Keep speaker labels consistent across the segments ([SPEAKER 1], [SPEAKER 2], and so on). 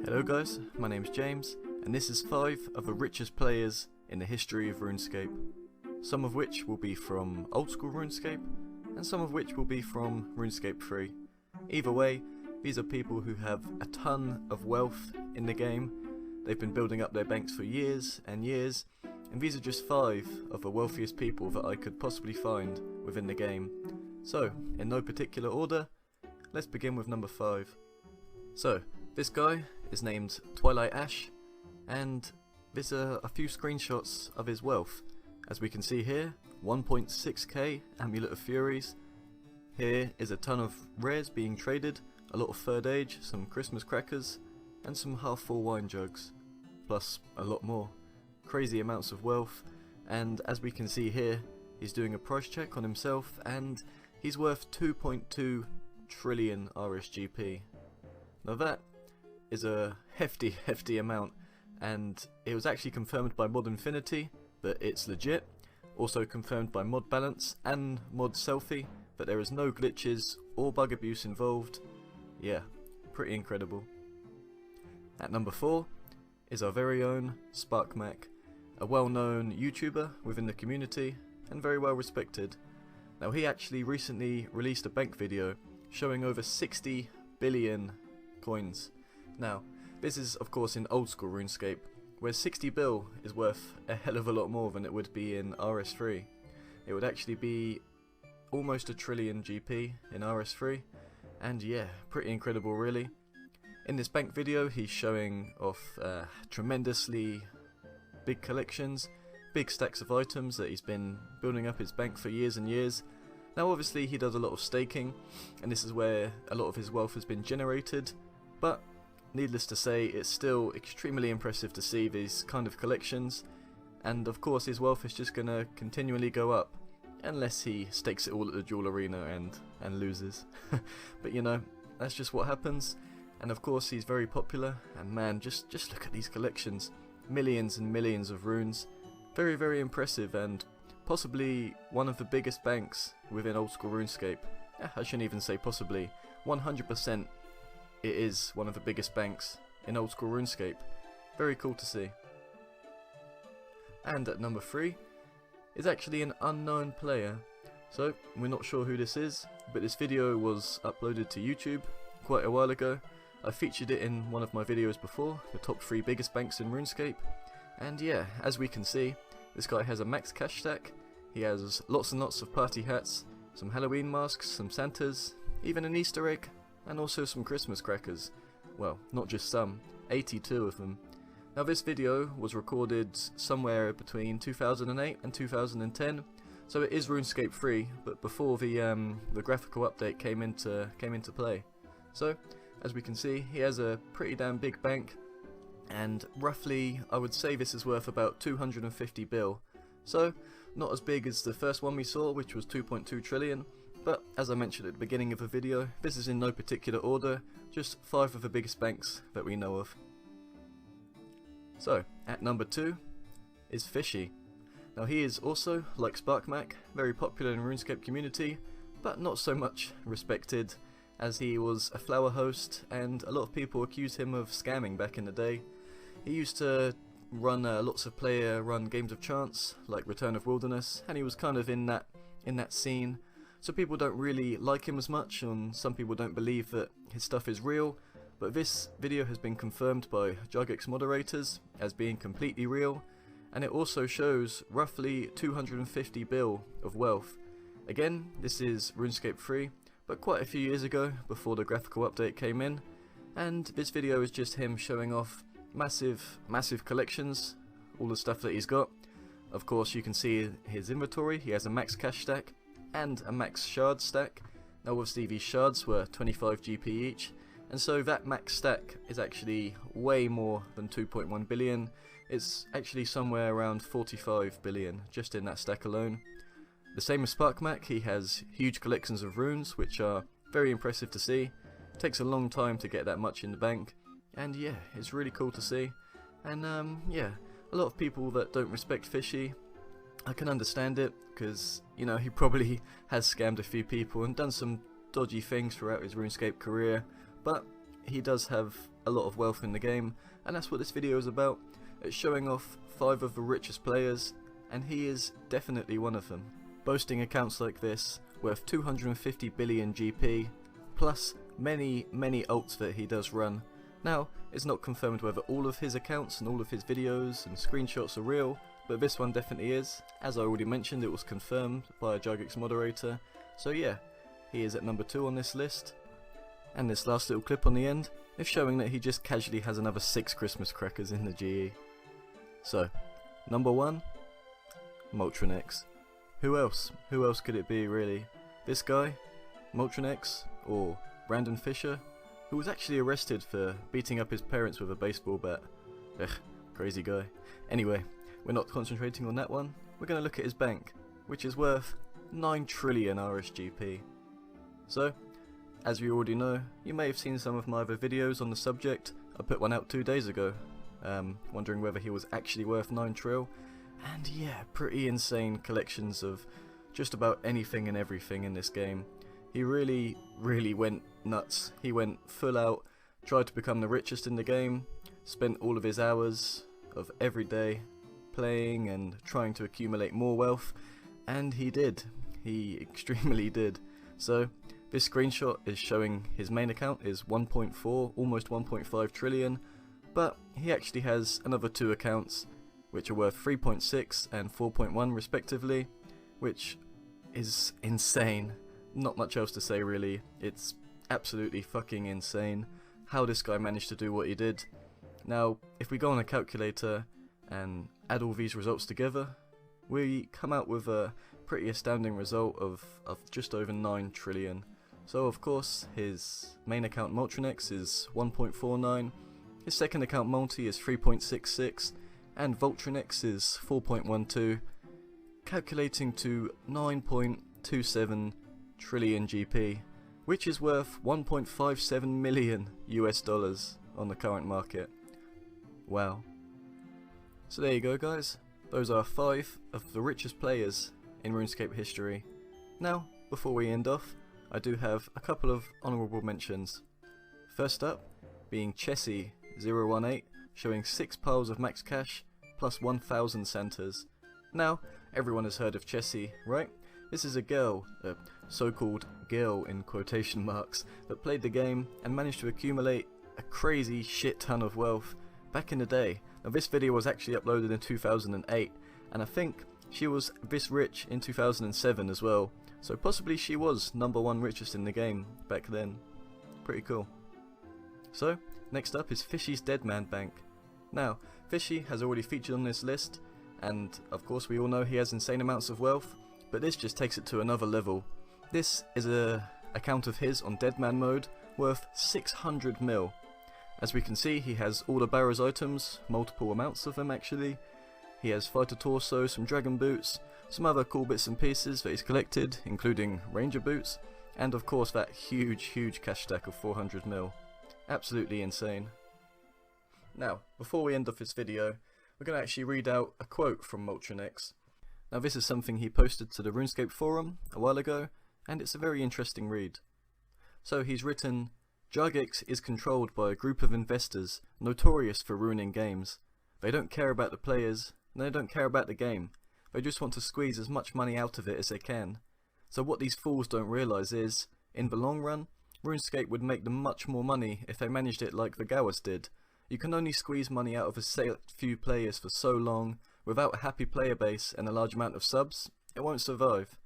[SPEAKER 1] Hello guys, my name's James, and this is 5 of the richest players in the history of RuneScape. Some of which will be from old school RuneScape, and some of which will be from RuneScape 3. Either way, these are people who have a ton of wealth in the game. They've been building up their banks for years and years, and these are just 5 of the wealthiest people that I could possibly find within the game. So, in no particular order, let's begin with number 5. So, this guy is named Twilight Ash, and there's a few screenshots of his wealth. As we can see here, 1.6k Amulet of Furies. Here is a ton of rares being traded, a lot of third age, some Christmas crackers, and some half full wine jugs. Plus a lot more. Crazy amounts of wealth, and as we can see here, he's doing a price check on himself, and he's worth 2.2 trillion RSGP. Now that is a hefty amount, and it was actually confirmed by Mod Infinity that it's legit, also confirmed by Mod Balance and Mod Selfie that there is no glitches or bug abuse involved. Yeah, pretty incredible. At number 4 is our very own SparkMac, a well-known YouTuber within the community and very well respected. Now he actually recently released a bank video showing over 60 billion coins. Now, this is of course in old school RuneScape, where 60 bill is worth a hell of a lot more than it would be in RS3. It would actually be almost a trillion GP in RS3, and yeah, pretty incredible really. In this bank video he's showing off tremendously big collections, big stacks of items that he's been building up his bank for years and years. Now obviously he does a lot of staking, and this is where a lot of his wealth has been generated, but needless to say, it's still extremely impressive to see these kind of collections, and of course his wealth is just going to continually go up, unless he stakes it all at the Duel Arena and loses. But you know, that's just what happens, and of course he's very popular, and man, just look at these collections. Millions and millions of runes. Very impressive, and possibly one of the biggest banks within old school RuneScape. I shouldn't even say possibly, 100%. It is one of the biggest banks in old school RuneScape. Very cool to see. And at number 3 is actually an unknown player. So we're not sure who this is, but this video was uploaded to YouTube quite a while ago. I featured it in one of my videos before, the top 3 biggest banks in RuneScape. And yeah, as we can see, this guy has a max cash stack. He has lots and lots of party hats, some Halloween masks, some Santas, even an Easter egg, and also some Christmas crackers. Well, not just some, 82 of them. Now this video was recorded somewhere between 2008 and 2010, so it is RuneScape 3, but before the graphical update came into play. So, as we can see, he has a pretty damn big bank, and roughly, I would say this is worth about 250 bill. So, not as big as the first one we saw, which was 2.2 trillion, but as I mentioned at the beginning of the video, this is in no particular order, just 5 of the biggest banks that we know of. So, at number 2 is Fishy. Now he is also, like SparkMac, very popular in RuneScape community, but not so much respected, as he was a flower host, and a lot of people accused him of scamming back in the day. He used to run lots of player run games of chance, like Return of Wilderness, and he was kind of in that scene. So people don't really like him as much, and some people don't believe that his stuff is real, but this video has been confirmed by Jagex moderators as being completely real, and it also shows roughly 250 bill of wealth. Again, this is RuneScape 3, but quite a few years ago, before the graphical update came in, and this video is just him showing off massive collections, all the stuff that he's got. Of course you can see his inventory, he has a max cash stack, and a max shard stack. Now obviously these shards were 25 GP each, and so that max stack is actually way more than 2.1 billion. It's actually somewhere around 45 billion just in that stack alone. The same as SparkMac, he has huge collections of runes, which are very impressive to see. It takes a long time to get that much in the bank, and yeah, it's really cool to see. And yeah, a lot of people that don't respect Fishy, I can understand it, because, you know, he probably has scammed a few people and done some dodgy things throughout his RuneScape career, but he does have a lot of wealth in the game, and that's what this video is about. It's showing off 5 of the richest players, and he is definitely one of them. Boasting accounts like this, worth 250 billion GP, plus many alts that he does run. Now, it's not confirmed whether all of his accounts and all of his videos and screenshots are real, but this one definitely is. As I already mentioned, it was confirmed by a Jagex moderator, so yeah, he is at number 2 on this list. And this last little clip on the end is showing that he just casually has another 6 Christmas crackers in the GE. So, number 1, Moltron-X. Who else? Who else could it be really? This guy? Moltron-X? Or Brandon Fisher? Who was actually arrested for beating up his parents with a baseball bat. Ugh, crazy guy. Anyway, we're not concentrating on that one. We're going to look at his bank, which is worth 9 trillion RSGP. So, as you already know, you may have seen some of my other videos on the subject. I put one out 2 days ago, wondering whether he was actually worth 9 trill. And yeah, pretty insane collections of just about anything and everything in this game. He really went nuts. He went full out, tried to become the richest in the game, spent all of his hours of every day playing and trying to accumulate more wealth, and he did. He extremely did. So this screenshot is showing his main account is 1.4, almost 1.5 trillion, but he actually has another 2 accounts which are worth 3.6 and 4.1 respectively, which is insane. Not much else to say really. It's absolutely fucking insane how this guy managed to do what he did. Now, if we go on a calculator and add all these results together, we come out with a pretty astounding result of just over 9 trillion. So of course, his main account Moltron-X is 1.49, his second account Multi is 3.66, and Voltron-X is 4.12, calculating to 9.27 trillion GP, which is worth 1.57 million US dollars on the current market. Wow. So there you go guys, those are 5 of the richest players in RuneScape history. Now, before we end off, I do have a couple of honourable mentions. First up, being Chessie018, showing 6 piles of max cash, plus 1000 Santas. Now, everyone has heard of Chessie, right? This is a girl, a so-called girl in quotation marks, that played the game and managed to accumulate a crazy shit ton of wealth back in the day. Now this video was actually uploaded in 2008, and I think she was this rich in 2007 as well, so possibly she was number 1 richest in the game back then. Pretty cool. So, next up is Fishy's Deadman Bank. Now, Fishy has already featured on this list, and of course we all know he has insane amounts of wealth, but this just takes it to another level. This is a account of his on Deadman mode, worth 600 mil. As we can see, he has all the Barrows items, multiple amounts of them actually. He has Fighter Torso, some Dragon Boots, some other cool bits and pieces that he's collected, including Ranger Boots, and of course that huge cash stack of 400 mil. Absolutely insane. Now, before we end off this video, we're going to actually read out a quote from Moltron-X. Now this is something he posted to the RuneScape forum a while ago, and it's a very interesting read. So he's written, "Jagex is controlled by a group of investors notorious for ruining games. They don't care about the players, and they don't care about the game. They just want to squeeze as much money out of it as they can. So what these fools don't realise is, in the long run, RuneScape would make them much more money if they managed it like the Gawas did. You can only squeeze money out of a select few players for so long. Without a happy player base and a large amount of subs, it won't survive.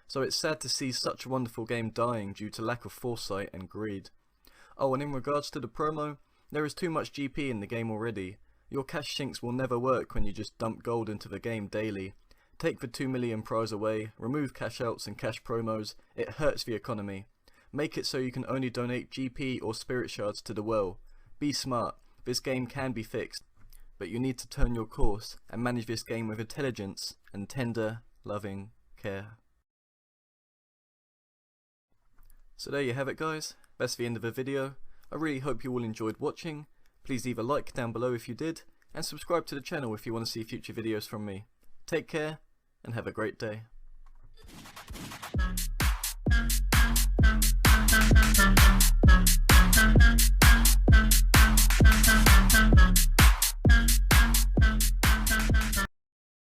[SPEAKER 1] So it's sad to see such a wonderful game dying due to lack of foresight and greed. Oh, and in regards to the promo, there is too much GP in the game already. Your cash sinks will never work when you just dump gold into the game daily. Take the 2 million prize away, remove cash outs and cash promos, it hurts the economy. Make it so you can only donate GP or spirit shards to the well. Be smart, this game can be fixed. But you need to turn your course and manage this game with intelligence and tender, loving care." So there you have it guys, that's the end of the video. I really hope you all enjoyed watching. Please leave a like down below if you did, and subscribe to the channel if you want to see future videos from me. Take care, and have a great day.